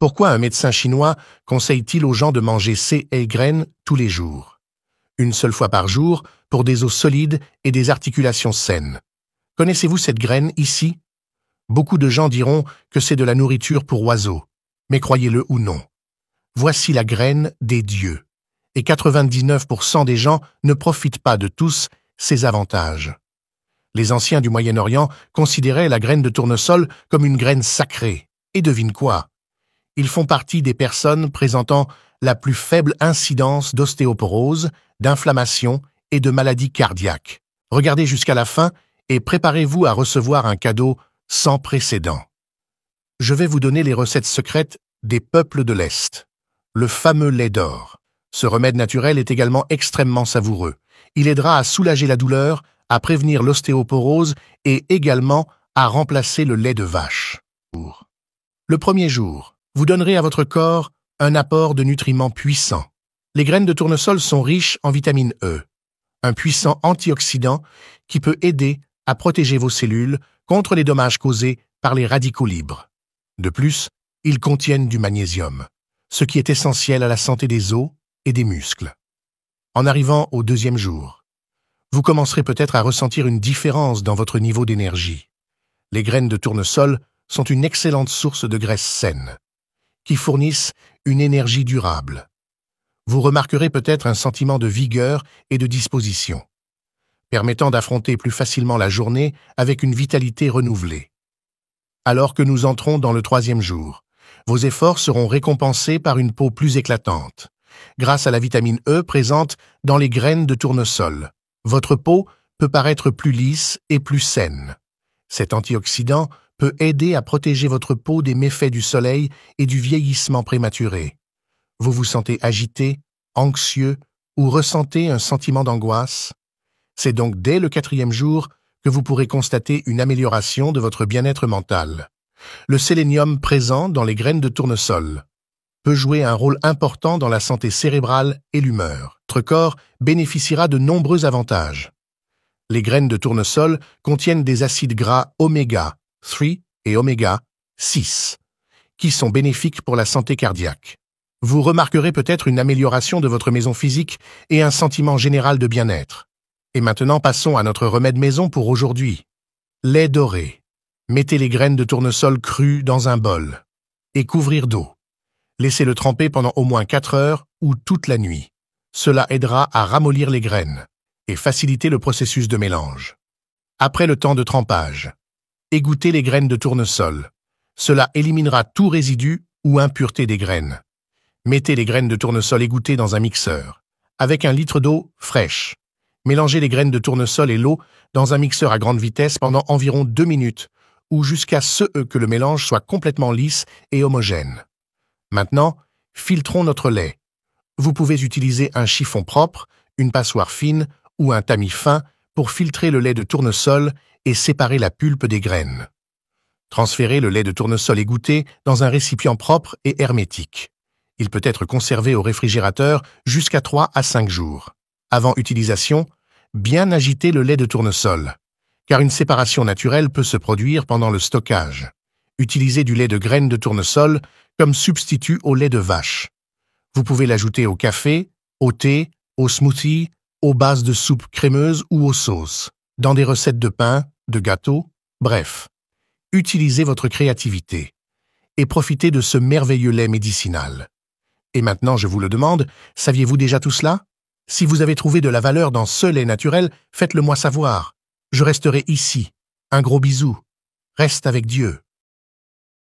Pourquoi un médecin chinois conseille-t-il aux gens de manger ces graines tous les jours? Une seule fois par jour, pour des os solides et des articulations saines. Connaissez-vous cette graine ici? Beaucoup de gens diront que c'est de la nourriture pour oiseaux, mais croyez-le ou non. Voici la graine des dieux. Et 99% des gens ne profitent pas de tous ces avantages. Les anciens du Moyen-Orient considéraient la graine de tournesol comme une graine sacrée. Et devine quoi? Ils font partie des personnes présentant la plus faible incidence d'ostéoporose, d'inflammation et de maladies cardiaques. Regardez jusqu'à la fin et préparez-vous à recevoir un cadeau sans précédent. Je vais vous donner les recettes secrètes des peuples de l'Est. Le fameux lait d'or. Ce remède naturel est également extrêmement savoureux. Il aidera à soulager la douleur, à prévenir l'ostéoporose et également à remplacer le lait de vache. Le premier jour, vous donnerez à votre corps un apport de nutriments puissants. Les graines de tournesol sont riches en vitamine E, un puissant antioxydant qui peut aider à protéger vos cellules contre les dommages causés par les radicaux libres. De plus, ils contiennent du magnésium, ce qui est essentiel à la santé des os et des muscles. En arrivant au deuxième jour, vous commencerez peut-être à ressentir une différence dans votre niveau d'énergie. Les graines de tournesol sont une excellente source de graisses saines, qui fournissent une énergie durable. Vous remarquerez peut-être un sentiment de vigueur et de disposition, permettant d'affronter plus facilement la journée avec une vitalité renouvelée. Alors que nous entrons dans le troisième jour, vos efforts seront récompensés par une peau plus éclatante. Grâce à la vitamine E présente dans les graines de tournesol, votre peau peut paraître plus lisse et plus saine. Cet antioxydant peut aider à protéger votre peau des méfaits du soleil et du vieillissement prématuré. Vous vous sentez agité, anxieux ou ressentez un sentiment d'angoisse? C'est donc dès le quatrième jour que vous pourrez constater une amélioration de votre bien-être mental. Le sélénium présent dans les graines de tournesol peut jouer un rôle important dans la santé cérébrale et l'humeur. Votre corps bénéficiera de nombreux avantages. Les graines de tournesol contiennent des acides gras oméga 3 et oméga 6, qui sont bénéfiques pour la santé cardiaque. Vous remarquerez peut-être une amélioration de votre maison physique et un sentiment général de bien-être. Et maintenant, passons à notre remède maison pour aujourd'hui. Lait doré. Mettez les graines de tournesol crues dans un bol et couvrir d'eau. Laissez-le tremper pendant au moins 4 heures ou toute la nuit. Cela aidera à ramollir les graines et faciliter le processus de mélange. Après le temps de trempage, égouttez les graines de tournesol. Cela éliminera tout résidu ou impureté des graines. Mettez les graines de tournesol égouttées dans un mixeur, avec 1 litre d'eau fraîche. Mélangez les graines de tournesol et l'eau dans un mixeur à grande vitesse pendant environ 2 minutes, ou jusqu'à ce que le mélange soit complètement lisse et homogène. Maintenant, filtrons notre lait. Vous pouvez utiliser un chiffon propre, une passoire fine ou un tamis fin pour filtrer le lait de tournesol et séparer la pulpe des graines. Transférez le lait de tournesol égoutté dans un récipient propre et hermétique. Il peut être conservé au réfrigérateur jusqu'à 3 à 5 jours. Avant utilisation, bien agiter le lait de tournesol, car une séparation naturelle peut se produire pendant le stockage. Utilisez du lait de graines de tournesol comme substitut au lait de vache. Vous pouvez l'ajouter au café, au thé, au smoothie, aux bases de soupe crémeuse ou aux sauces, dans des recettes de pain, de gâteaux, bref. Utilisez votre créativité et profitez de ce merveilleux lait médicinal. Et maintenant, je vous le demande, saviez-vous déjà tout cela? Si vous avez trouvé de la valeur dans ce lait naturel, faites-le moi savoir. Je resterai ici. Un gros bisou. Reste avec Dieu.